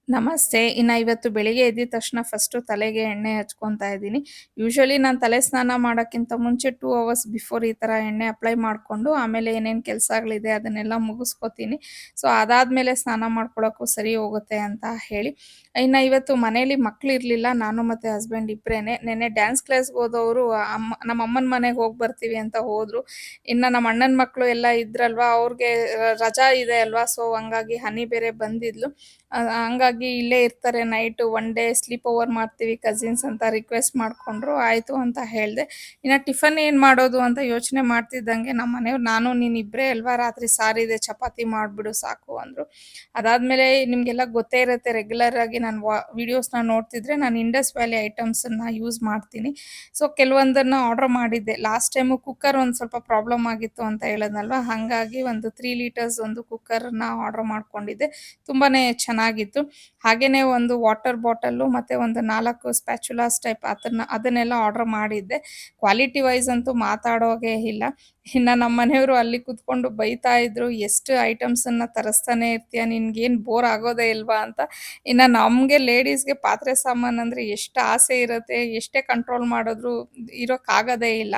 ನಮಸ್ತೆ. ಇವತ್ತು ಬೆಳಿಗ್ಗೆ ಎದ್ದಿದ ತಕ್ಷಣ ಫಸ್ಟು ತಲೆಗೆ ಎಣ್ಣೆ ಹಚ್ಕೊಂತಾ ಇದ್ದೀನಿ. ಯೂಶುವಲಿ ನಾನು ತಲೆ ಸ್ನಾನ ಮಾಡೋಕ್ಕಿಂತ ಮುಂಚೆ 2 ಅವರ್ಸ್ ಬಿಫೋರ್ ಈ ಥರ ಎಣ್ಣೆ ಅಪ್ಲೈ ಮಾಡಿಕೊಂಡು, ಆಮೇಲೆ ಏನೇನು ಕೆಲಸಗಳಿದೆ ಅದನ್ನೆಲ್ಲ ಮುಗಿಸ್ಕೋತೀನಿ. ಸೊ, ಅದಾದ್ಮೇಲೆ ಸ್ನಾನ ಮಾಡ್ಕೊಳ್ಳೋಕ್ಕೂ ಸರಿ ಹೋಗುತ್ತೆ ಅಂತ ಹೇಳಿ. ಇವತ್ತು ಮನೇಲಿ ಮಕ್ಳಿರ್ಲಿಲ್ಲ. ನಾನು ಮತ್ತೆ ಹಸ್ಬೆಂಡ್ ಇಬ್ರೇನೆ. ನೆನ್ನೆ ಡ್ಯಾನ್ಸ್ ಕ್ಲಾಸ್‌ಗೆ ಹೋದವರು ನಮ್ಮ ಅಮ್ಮನ ಮನೆಗೆ ಹೋಗಿ ಬರ್ತೀವಿ ಅಂತ ಹೋದ್ರು. ನಮ್ಮ ಅಣ್ಣನ ಮಕ್ಕಳು ಎಲ್ಲ ಇದ್ರಲ್ವಾ, ಅವ್ರಿಗೆ ರಜಾ ಇದೆ ಅಲ್ವಾ, ಸೊ ಹಂಗಾಗಿ ಹನಿ ಬೇರೆ ಬಂದಿದ್ಲು. ಹಂಗಾಗಿ ಇಲ್ಲೇ ಇರ್ತಾರೆ ನೈಟು 1 ಡೇ ಸ್ಲೀಪ್ ಓವರ್ ಮಾಡ್ತೀವಿ ಕಸಿನ್ಸ್ ಅಂತ ರಿಕ್ವೆಸ್ಟ್ ಮಾಡ್ಕೊಂಡ್ರು. ಆಯಿತು ಅಂತ ಹೇಳ್ದೆ. ಟಿಫನ್ ಏನು ಮಾಡೋದು ಅಂತ ಯೋಚನೆ ಮಾಡ್ತಿದ್ದಂಗೆ ನಮ್ಮ ಮನೆಯವ್ರು, "ನಾನು ನೀನು ಇಬ್ಬರೇ ಅಲ್ವಾ, ರಾತ್ರಿ ಸಾರಿದೆ ಚಪಾತಿ ಮಾಡಿಬಿಡು ಸಾಕು" ಅಂದರು. ಅದಾದಮೇಲೆ ನಿಮಗೆಲ್ಲ ಗೊತ್ತೇ ಇರುತ್ತೆ, ರೆಗ್ಯುಲರ್ ಆಗಿ ನಾನು ವೀಡಿಯೋಸ್‌ನ ನೋಡ್ತಿದ್ರೆ ನಾನು ಇಂಡಸ್ ವ್ಯಾಲಿ ಐಟಮ್ಸನ್ನ ಯೂಸ್ ಮಾಡ್ತೀನಿ. ಸೊ, ಕೆಲವೊಂದನ್ನು ಆರ್ಡರ್ ಮಾಡಿದ್ದೆ. ಲಾಸ್ಟ್ ಟೈಮು ಕುಕ್ಕರ್ ಒಂದು ಸ್ವಲ್ಪ ಪ್ರಾಬ್ಲಮ್ ಆಗಿತ್ತು ಅಂತ ಹೇಳಿದ್ನಲ್ವಾ, ಹಾಗಾಗಿ ಒಂದು 3 ಲೀಟರ್ಸ್ ಒಂದು ಕುಕ್ಕರ್‌ನ ಆರ್ಡರ್ ಮಾಡ್ಕೊಂಡಿದ್ದೆ. ತುಂಬಾನೇ ಚೆನ್ನಾಗಿತ್ತು. ಹಾಗೇನೇ ಒಂದು ವಾಟರ್ ಬಾಟಲು ಮತ್ತೆ ಒಂದು 4 ಸ್ಪ್ಯಾಚುಲಾಸ್ ಟೈಪ್ ಅದನ್ನೆಲ್ಲ ಆರ್ಡರ್ ಮಾಡಿದ್ದೆ. ಕ್ವಾಲಿಟಿ ವೈಸ್ ಅಂತೂ ಮಾತಾಡೋಗೆ ಇಲ್ಲ. ನಮ್ಮ ಮನೆಯವರು ಅಲ್ಲಿ ಕೂತ್ಕೊಂಡು ಬೈತಾ ಇದ್ರು, "ಎಷ್ಟು ಐಟಮ್ಸನ್ನ ತರಿಸ್ತಾನೆ ಇರ್ತೀಯ, ನಿನ್ಗೇನು ಬೋರ್ ಆಗೋದೇ ಇಲ್ವಾ" ಅಂತ. ನಮ್ಗೆ ಲೇಡೀಸ್‌ಗೆ ಪಾತ್ರೆ ಸಾಮಾನಂದ್ರೆ ಎಷ್ಟು ಆಸೆ ಇರುತ್ತೆ, ಎಷ್ಟೇ ಕಂಟ್ರೋಲ್ ಮಾಡಿದ್ರು ಇರೋಕ್ಕಾಗೋದೇ ಇಲ್ಲ.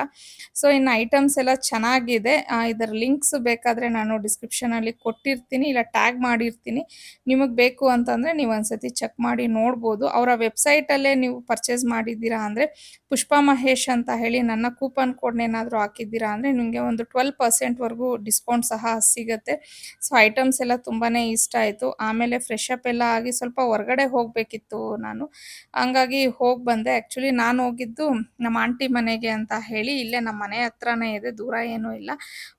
ಸೊ, ಐಟಮ್ಸ್ ಎಲ್ಲ ಚೆನ್ನಾಗಿದೆ. ಇದರ ಲಿಂಕ್ಸ್ ಬೇಕಾದರೆ ನಾನು ಡಿಸ್ಕ್ರಿಪ್ಷನಲ್ಲಿ ಕೊಟ್ಟಿರ್ತೀನಿ, ಇಲ್ಲ ಟ್ಯಾಗ್ ಮಾಡಿರ್ತೀನಿ. ನಿಮಗೆ ಬೇಕು ಅಂತಂದರೆ ನೀವು ಒಂದ್ಸತಿ ಚೆಕ್ ಮಾಡಿ ನೋಡ್ಬೋದು. ಅವರ ವೆಬ್‌ಸೈಟಲ್ಲೇ ನೀವು ಪರ್ಚೇಸ್ ಮಾಡಿದ್ದೀರಾ ಅಂದರೆ, ಪುಷ್ಪ ಮಹೇಶ್ ಅಂತ ಹೇಳಿ ನನ್ನ ಕೂಪನ್ ಕೋಡ್‌ನೇನಾದರೂ ಹಾಕಿದ್ದೀರಾ ಅಂದರೆ ನಿಮಗೆ ಒಂದು 12% ವರೆಗೂ ಡಿಸ್ಕೌಂಟ್ ಸಹ ಸಿಗುತ್ತೆ. ಸೊ, ಐಟಮ್ಸ್ ಎಲ್ಲ ತುಂಬಾನೇ ಇಷ್ಟ ಆಯಿತು. ಆಮೇಲೆ ಫ್ರೆಶ್ ಅಪ್ ಎಲ್ಲ ಆಗಿ ಸ್ವಲ್ಪ ಹೊರಗಡೆ ಹೋಗಬೇಕಿತ್ತು ನಾನು. ಹಂಗಾಗಿ ಹೋಗಿ ಬಂದೆ. ಆ್ಯಕ್ಚುಲಿ ನಾನು ಹೋಗಿದ್ದು ನಮ್ಮ ಆಂಟಿ ಮನೆಗೆ ಅಂತ ಹೇಳಿ, ಇಲ್ಲೇ ನಮ್ಮ ಮನೆ ಹತ್ರನೇ ಇದೆ, ದೂರ ಏನೂ ಇಲ್ಲ.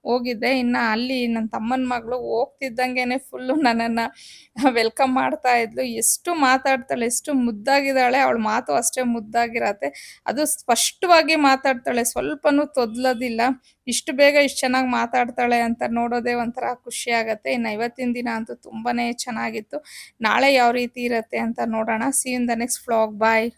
ಹೋಗಿದ್ದೆ. ಅಲ್ಲಿ ನನ್ನ ತಮ್ಮನ ಮಗಳು ಹೋಗ್ತಿದ್ದಂಗೆನೆ ಫುಲ್ಲು ನನ್ನನ್ನು ವೆಲ್ಕಮ್ ಮಾಡ್ತಾ ಇದ್ಲು. ಎಷ್ಟು ಮಾತಾಡ್ತಾಳೆ, ಎಷ್ಟು ಮುದ್ದಾಗಿದ್ದಾಳೆ. ಅವಳ ಮಾತು ಅಷ್ಟೇ ಮುದ್ದಾಗಿರತ್ತೆ. ಅದು ಸ್ಪಷ್ಟವಾಗಿ ಮಾತಾಡ್ತಾಳೆ, ಸ್ವಲ್ಪನೂ ತೊದಲೋದಿಲ್ಲ. ಇಷ್ಟು ಬೇಗ ಇಷ್ಟು ಚೆನ್ನಾಗಿ ಮಾತಾಡ್ತಾಳೆ ಅಂತ ನೋಡೋದೇ ಒಂಥರ ಖುಷಿ ಆಗತ್ತೆ. ಇವತ್ತಿನ ದಿನ ಅಂತೂ ತುಂಬಾನೇ ಚೆನ್ನಾಗಿತ್ತು. ನಾಳೆ ಯಾವ ರೀತಿ ಇರತ್ತೆ ಅಂತ ನೋಡೋಣ. See you in the next vlog. Bye.